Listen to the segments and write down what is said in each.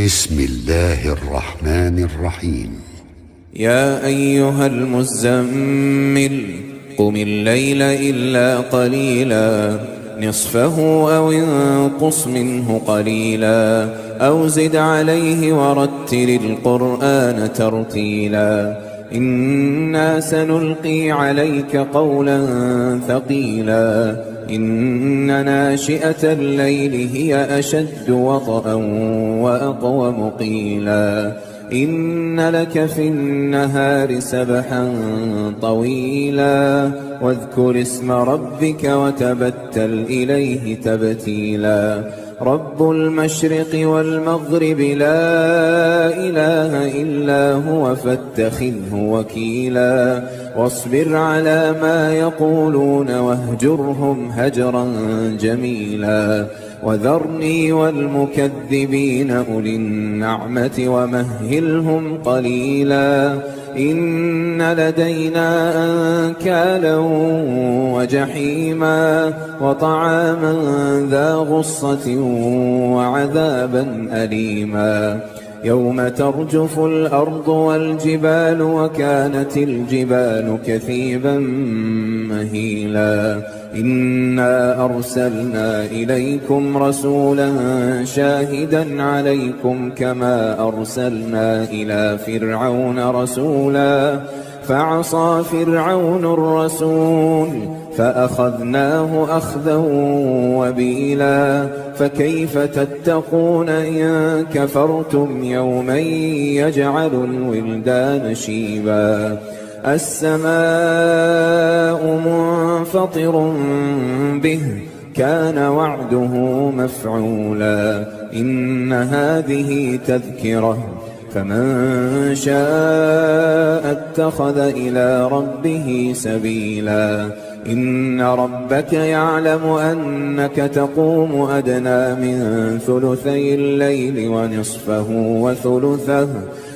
بسم الله الرحمن الرحيم. يا أيها المزمل قم الليل إلا قليلا نصفه أو انقص منه قليلا أو زد عليه ورتل القرآن ترتيلا إنا سنلقي عليك قولا ثقيلا إن ناشئة الليل هي أشد وطئا وأقوم قيلا إن لك في النهار سبحا طويلا واذكر اسم ربك وتبتل إليه تبتيلا رب المشرق والمغرب لا إله إلا هو فاتخذه وكيلا واصبر على ما يقولون واهجرهم هجرا جميلا وذرني والمكذبين أولي النعمة ومهلهم قليلا إن لدينا أنكالا وجحيما وطعاما ذا غصة وعذابا أليما يوم ترجف الأرض والجبال وكانت الجبال كثيبا مهيلا إنا أرسلنا إليكم رسولا شاهدا عليكم كما أرسلنا إلى فرعون رسولا فعصى فرعون الرسول فأخذناه أخذا وبيلا فكيف تتقون إن كفرتم يوما يجعل الولدان شيبا السماء منفطر به كان وعده مفعولا إن هذه تذكرة فمن شاء اتخذ إلى ربه سبيلا إن ربك يعلم أنك تقوم أدنى من ثلثي الليل ونصفه وثلثه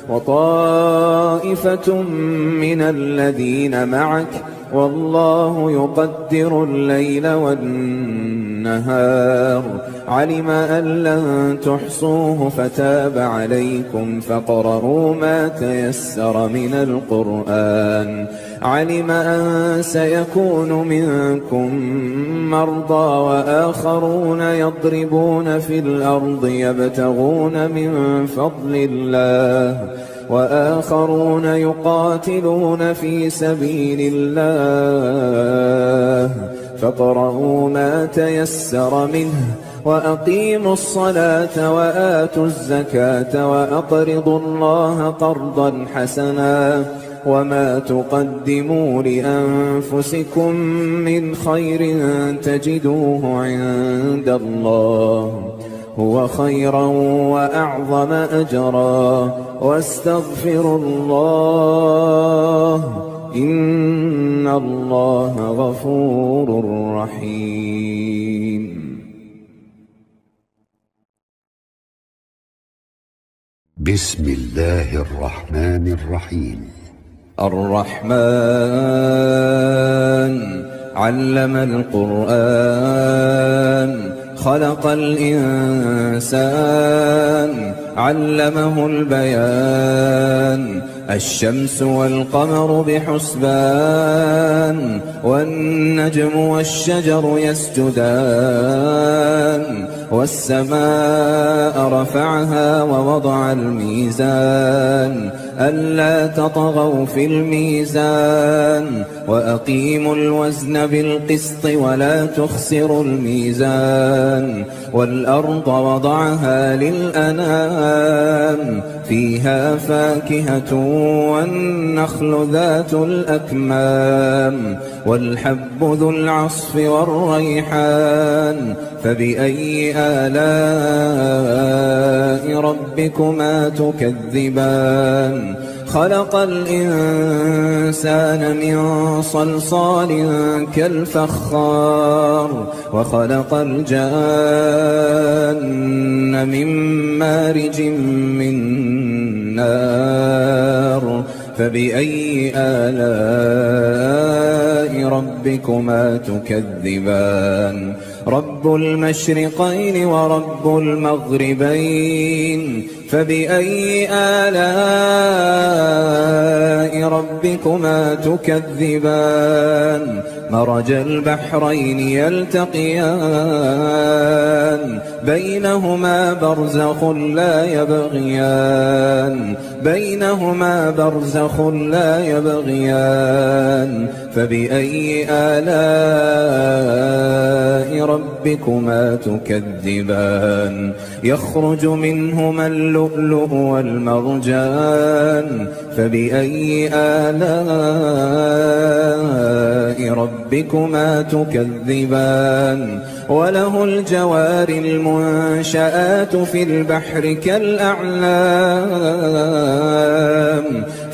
وطائفة من الذين معك والله يقدر الليل والنهار علم أن لن تحصوه فتاب عليكم فاقرؤوا ما تيسر من القرآن علم أن سيكون منكم مرضى وآخرون يضربون في الأرض يبتغون من فضل الله وآخرون يقاتلون في سبيل الله فاقرؤوا ما تيسر منه وأقيموا الصلاة وآتوا الزكاة وأقرضوا الله قرضا حسنا وما تقدموا لأنفسكم من خير تجدوه عند الله هو خيرا وأعظم أجرا واستغفروا الله إن الله غفور رحيم. بسم الله الرحمن الرحيم. الرحمن علم القرآن خلق الإنسان علمه البيان الشمس والقمر بحسبان والنجم والشجر يسجدان والسماء رفعها ووضع الميزان ألا تطغوا في الميزان وأقيموا الوزن بالقسط ولا تخسروا الميزان والأرض وضعها للأنام فيها فاكهة والنخل ذات الأكمام والحب ذو العصف والريحان فبأي آلاء ربكما تكذبان خلق الإنسان من صلصال كالفخار وخلق الجان من مارج من نار فبأي آلاء ربكما تكذبان رب المشرقين ورب المغربين فبأي آلاء ربكما تكذبان مرج البحرين يلتقيان بينهما برزخ لا يبغيان فبأي آلاء ربكما تكذبان يخرج منهما اللؤلؤ والمرجان فبأي آلاء ربكما تكذبان وله الجوار المنشآت في البحر كالأعلام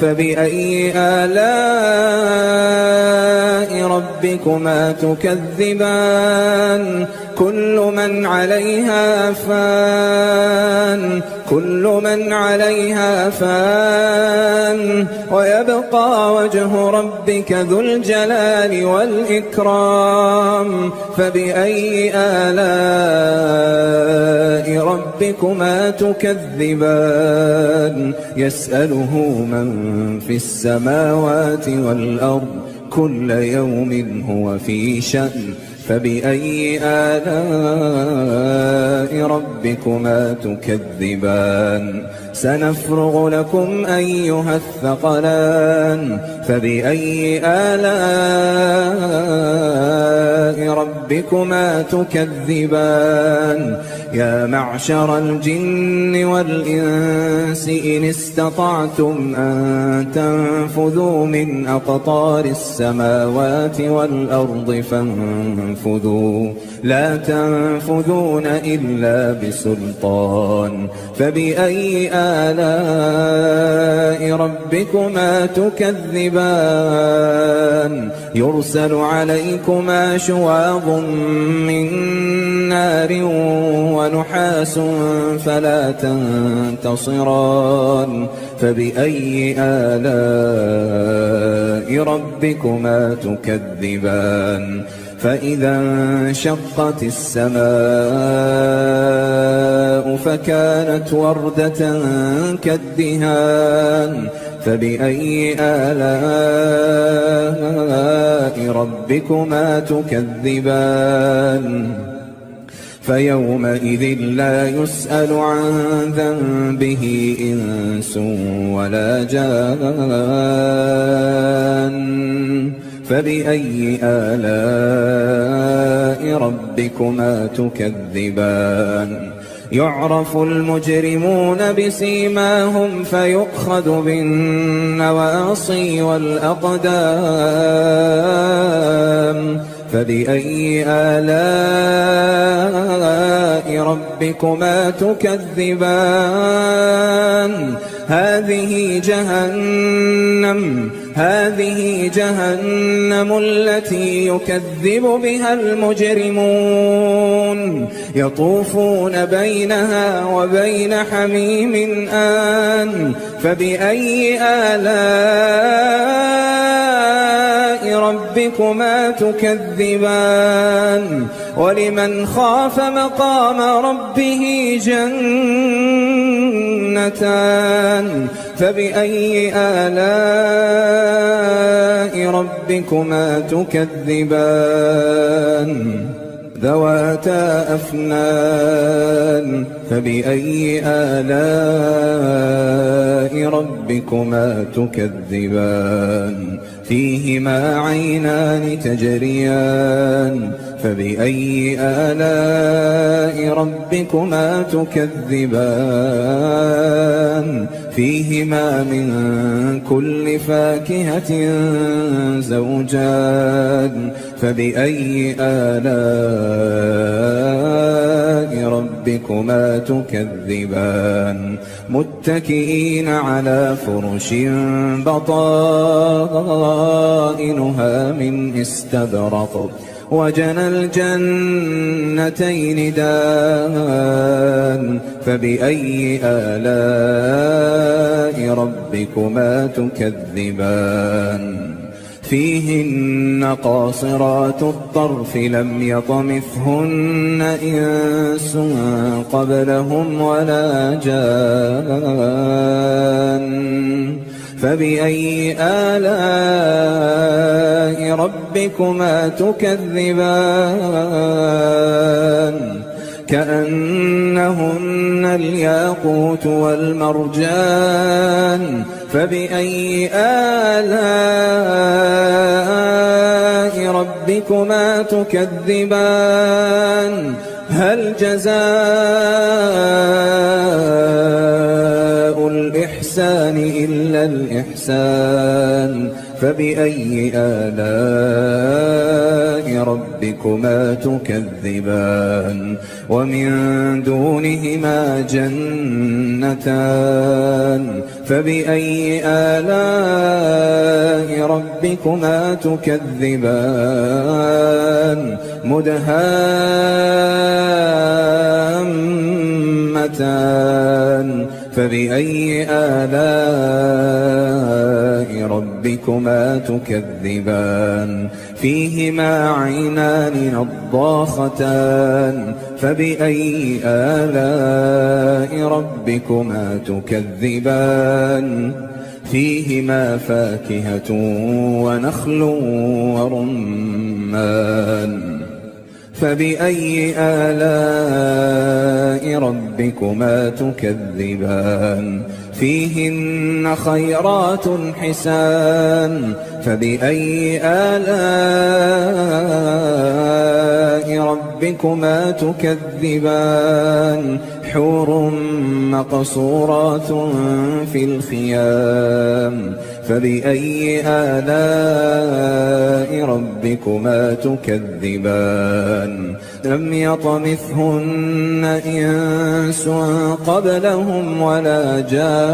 فبأي آلاء ربكما تكذبان كل من عليها فان ويبقى وجه ربك ذو الجلال والإكرام فبأي آلاء ربكما تكذبان يسأله من في السماوات والأرض كل يوم هو في شأن فبأي آلاء ربكما تكذبان سنفرغ لكم أيها الثقلان فبأي آلاء ربكما تكذبان يا معشر الجن والإنس إن استطعتم أن تنفذوا من أقطار السماوات والأرض فانفذوا لا تنفذون إلا بسلطان فبأي آلاء ربكما تكذبان يرسل عليكما شواظ من نار ونحاس فلا تنتصران فبأي آلاء ربكما تكذبان فإذا انشقت السماء فكانت وردة كالدهان فبأي آلاء ربكما تكذبان فيومئذ لا يسأل عن ذنبه إنس ولا جان فبأي آلاء ربكما تكذبان يعرف المجرمون بسيماهم فيؤخذ بالنواصي والأقدام فبأي آلاء ربكما تكذبان هذه جهنم التي يكذب بها المجرمون يطوفون بينها وبين حميم آن فبأي آلاء ربكما تكذبان ولمن خاف مقام ربه جنتان فبأي آلاء ربكما تكذبان ذواتا أفنان فبأي آلاء ربكما تكذبان فيهما عينان تجريان فبأي آلاء ربكما تكذبان فيهما من كل فاكهة زوجان فبأي آلاء ربكما تكذبان متكئين على فرش بطائنها من استبرق وجنى الجنتين دان فبأي آلاء ربكما تكذبان فيهن قاصرات الطرف لم يطمثهن إنس قبلهم ولا جان فبأي آلاء ربكما تكذبان كأنهن الياقوت والمرجان فبأي آلاء ربكما تكذبان هل جزاء الإحسان إلا الإحسان فبأي آلاء ربكما تكذبان ومن دونهما جنتان فبأي آلاء ربكما تكذبان مدهامتان فبأي آلاء ربكما تكذبان فيهما عينان نضاختان فبأي آلاء ربكما تكذبان فيهما فاكهة ونخل ورمان فبأي آلاء ربكما تكذبان فيهن خيرات حسان فبأي آلاء ربكما تكذبان حور مقصورات في الخيام فبأي آلاء ربكما تكذبان لم يطمثهن إنس قبلهم ولا جان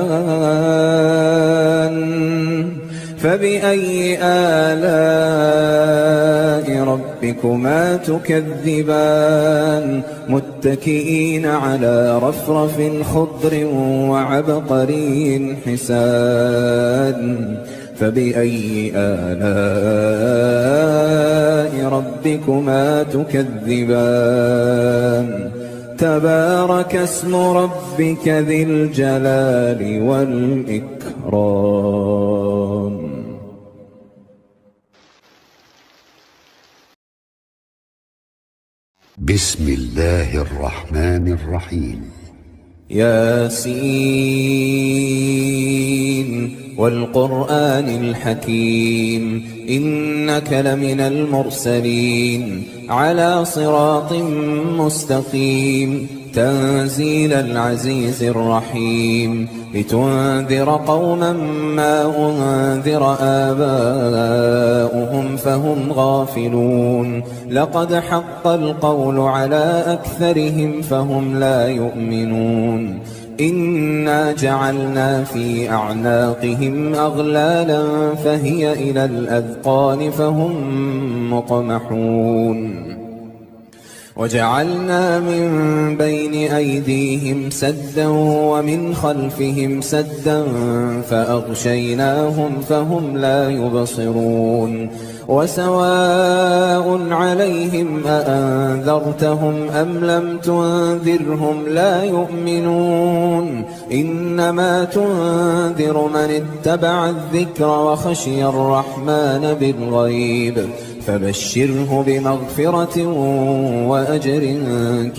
فبأي آلاء ربكما تكذبان متكئين على رفرف خضر وعبقري حسان فبأي آلاء ربكما تكذبان تبارك اسم ربك ذي الجلال والإكرام. بسم الله الرحمن الرحيم. ياسين والقرآن الحكيم إنك لمن المرسلين على صراط مستقيم تنزيل العزيز الرحيم لتنذر قوما ما أنذر آباؤهم فهم غافلون لقد حق القول على أكثرهم فهم لا يؤمنون إنا جعلنا في أعناقهم أغلالا فهي إلى الأذقان فهم مقمحون وجعلنا من بين أيديهم سدا ومن خلفهم سدا فأغشيناهم فهم لا يبصرون وسواء عليهم أأنذرتهم أم لم تنذرهم لا يؤمنون إنما تنذر من اتبع الذكر وخشي الرحمن بالغيب فبشره بمغفرة وأجر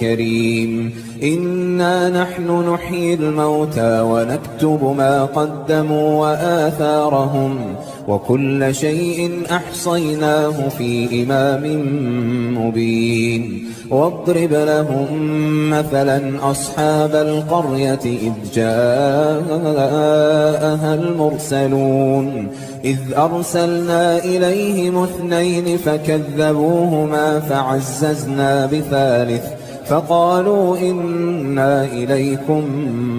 كريم إنا نحن نحيي الموتى ونكتب ما قدموا وآثارهم وكل شيء أحصيناه في إمام مبين واضرب لهم مثلا أصحاب القرية إذ جاءها المرسلون إذ أرسلنا إليهم اثنين فكذبوهما فعززنا بثالث فقالوا إنا إليكم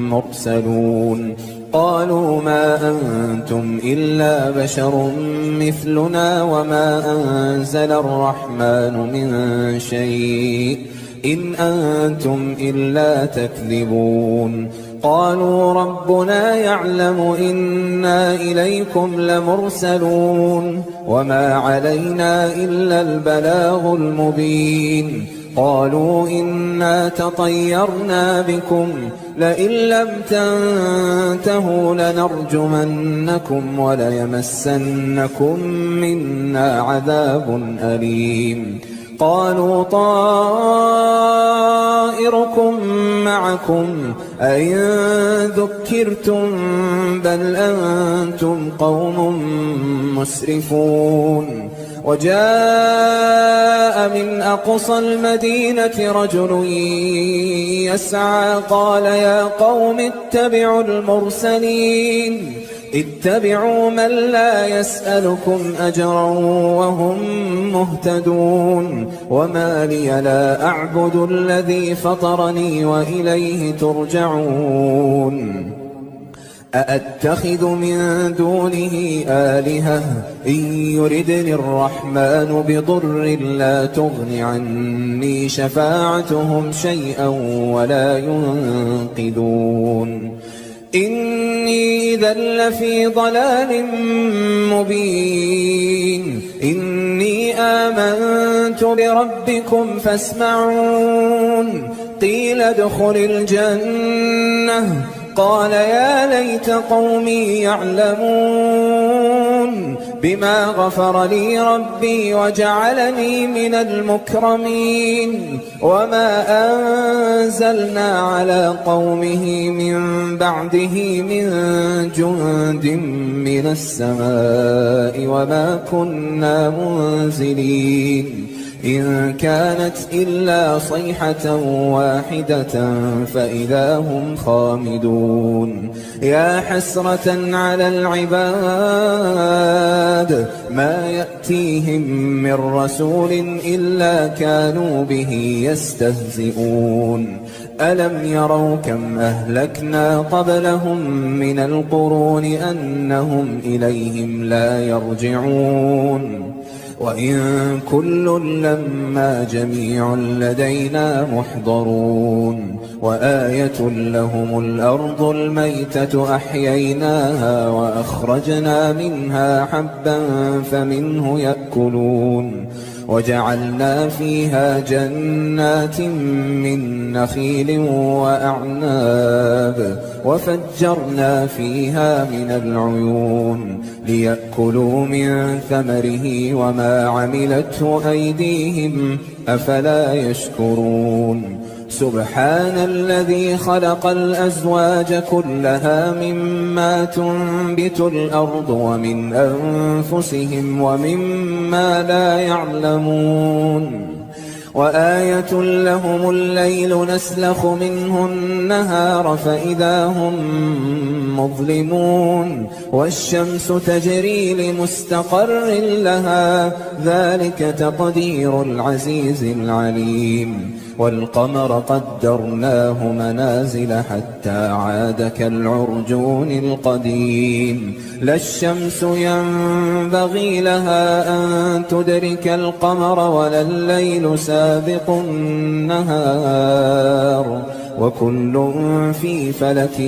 مرسلون قالوا ما أنتم إلا بشر مثلنا وما أنزل الرحمن من شيء إن أنتم إلا تكذبون قالوا ربنا يعلم إنا إليكم لمرسلون وما علينا إلا البلاغ المبين قالوا إنا تطيرنا بكم لئن لم تنتهوا لنرجمنكم وليمسنكم منا عذاب أليم قالوا طائركم معكم أئن ذكرتم بل أنتم قوم مسرفون وجاء من أقصى المدينة رجل يسعى قال يا قوم اتبعوا المرسلين اتبعوا من لا يسألكم أجرا وهم مهتدون وما لي لا أعبد الذي فطرني وإليه ترجعون أأتخذ من دونه آلهة إن يردني الرحمن بضر لا تغن عني شفاعتهم شيئا ولا ينقذون إني إذا لفي ضلال مبين إني آمنت بربكم فاسمعون قيل ادخل الجنة قال يا ليت قومي يعلمون بما غفر لي ربي وجعلني من المكرمين وما أنزلنا على قومه من بعده من جند من السماء وما كنا منزلين إن كانت إلا صيحة واحدة فإذا هم خامدون يا حسرة على العباد ما يأتيهم من رسول إلا كانوا به يستهزئون ألم يروا كم أهلكنا قبلهم من القرون أنهم إليهم لا يرجعون وإن كل لما جميع لدينا محضرون وآية لهم الأرض الميتة أحييناها وأخرجنا منها حبا فمنه يأكلون وجعلنا فيها جنات من نخيل وأعناب وفجرنا فيها من العيون ليأكلوا من ثمره وما عملته أيديهم أفلا يشكرون سبحان الذي خلق الأزواج كلها مما تنبت الأرض ومن أنفسهم ومما لا يعلمون وآية لهم الليل نسلخ منه النهار فإذا هم مظلمون والشمس تجري لمستقر لها ذلك تقدير العزيز العليم والقمر قدرناه منازل حتى عاد كالعرجون القديم لا الشمس ينبغي لها أن تدرك القمر ولا الليل سابق النهار وكل في فلك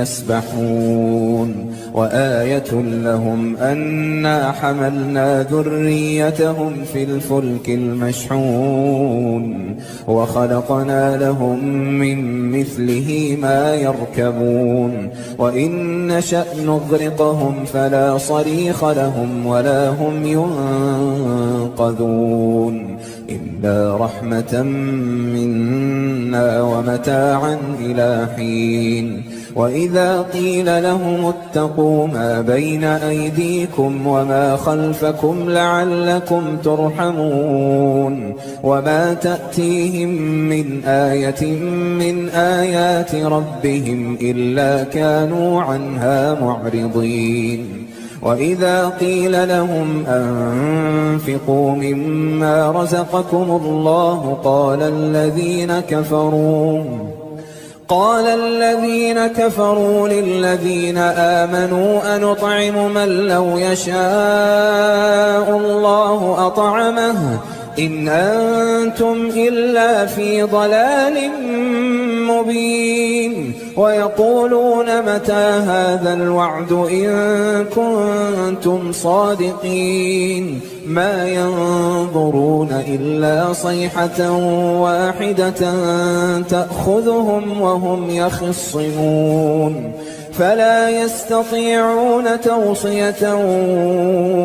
يسبحون وآية لهم أنا حملنا ذريتهم في الفلك المشحون وخلقنا لهم من مثله ما يركبون وإن نشأ نغرقهم فلا صريخ لهم ولا هم ينقذون إلا رحمة منا ومتاعا إلى حين وإذا قيل لهم اتقوا ما بين أيديكم وما خلفكم لعلكم ترحمون وما تأتيهم من آية من آيات ربهم إلا كانوا عنها معرضين وإذا قيل لهم أنفقوا مما رزقكم الله قال الذين كفروا للذين آمنوا أنطعم من لو يشاء الله أطعمه إن أنتم إلا في ضلال مبين ويقولون متى هذا الوعد إن كنتم صادقين ما ينظرون إلا صيحة واحدة تأخذهم وهم يخصمون فلا يستطيعون توصية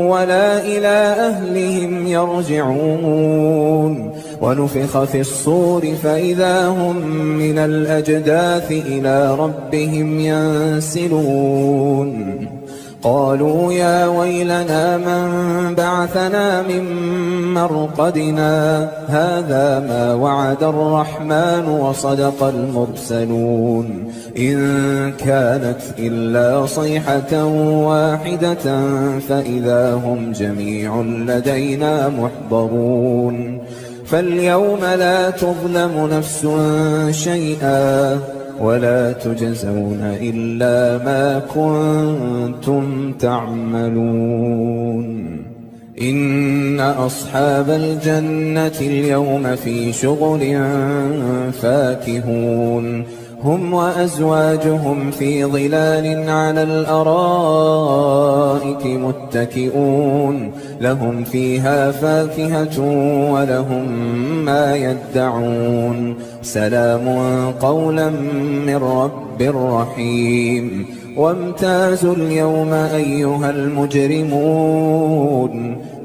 ولا إلى أهلهم يرجعون ونفخ في الصور فإذا هم من الأجداث إلى ربهم ينسلون قالوا يا ويلنا من بعثنا من مرقدنا هذا ما وعد الرحمن وصدق المرسلون إن كانت إلا صيحة واحدة فإذا هم جميع لدينا محضرون فاليوم لا تظلم نفس شيئا ولا تجزون إلا ما كنتم تعملون إن أصحاب الجنة اليوم في شغل فاكهون هم وأزواجهم في ظلال على الأرائك متكئون لهم فيها فاكهة ولهم ما يدعون سلام قولا من رب رحيم وامتازوا اليوم أيها المجرمون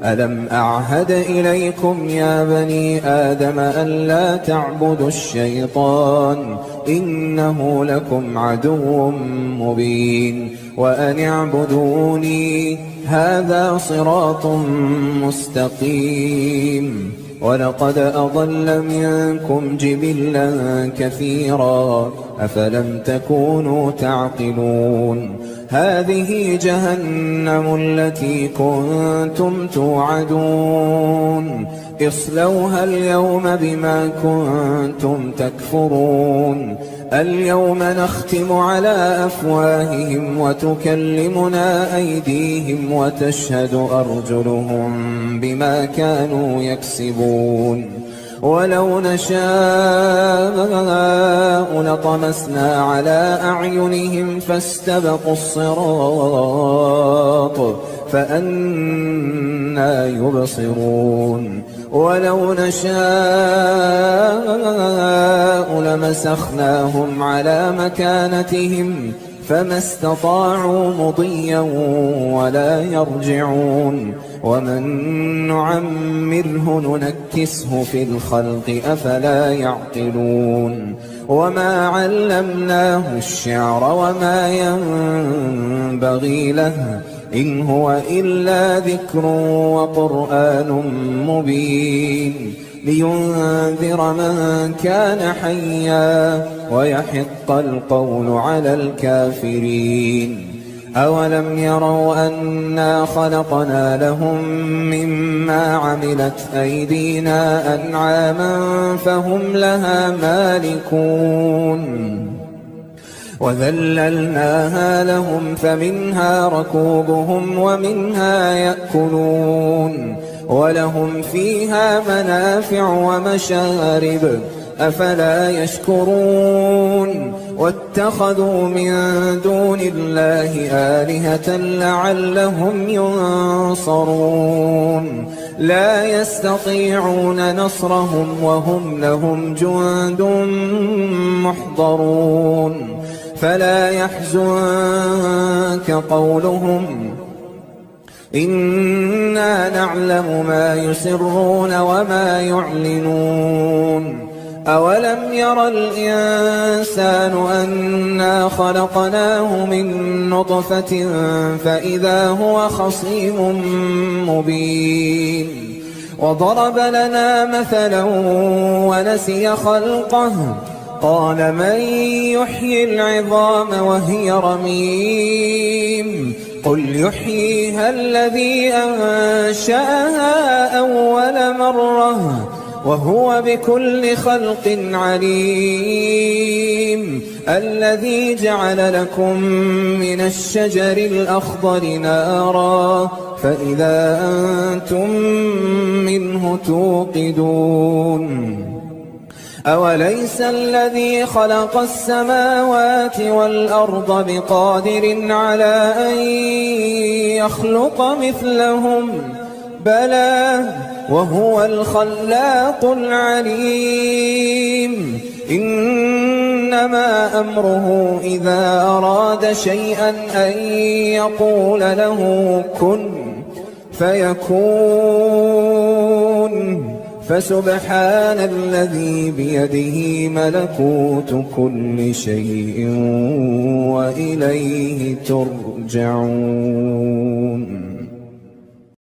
ألم أعهد إليكم يا بني آدم ألا تعبدوا الشيطان إنه لكم عدو مبين وأن اعبدوني هذا صراط مستقيم ولقد أضل منكم جبلا كثيرا أفلم تكونوا تعقلون هذه جهنم التي كنتم توعدون اصلوها اليوم بما كنتم تكفرون اليوم نختم على أفواههم وتكلمنا أيديهم وتشهد أرجلهم بما كانوا يكسبون ولو نشاء لطمسنا على أعينهم فاستبقوا الصراط فأنى يبصرون ولو نشاء لمسخناهم على مكانتهم فما استطاعوا مضيا ولا يرجعون ومن نعمره ننكسه في الخلق أفلا يعقلون وما علمناه الشعر وما ينبغي له إن هو إلا ذكر وقرآن مبين لينذر من كان حيا ويحق القول على الكافرين أولم يروا أنا خلقنا لهم مما عملت أيدينا أنعاما فهم لها مالكون وذللناها لهم فمنها ركوبهم ومنها يأكلون ولهم فيها منافع ومشارب أفلا يشكرون واتخذوا من دون الله آلهة لعلهم ينصرون لا يستطيعون نصرهم وهم لهم جند محضرون فلا يحزنك قولهم إنا نعلم ما يسرون وما يعلنون أولم ير الإنسان أنا خلقناه من نطفة فإذا هو خصيم مبين وضرب لنا مثلا ونسي خلقه قال من يحيي العظام وهي رميم قل يحييها الذي أنشأها أول مرة وهو بكل خلق عليم الذي جعل لكم من الشجر الأخضر نارا فإذا أنتم منه توقدون أوليس الذي خلق السماوات والأرض بقادر على أن يخلق مثلهم بلى وهو الخلاق العليم إنما أمره إذا أراد شيئا أن يقول له كن فيكون فسبحان الذي بيده ملكوت كل شيء وإليه ترجعون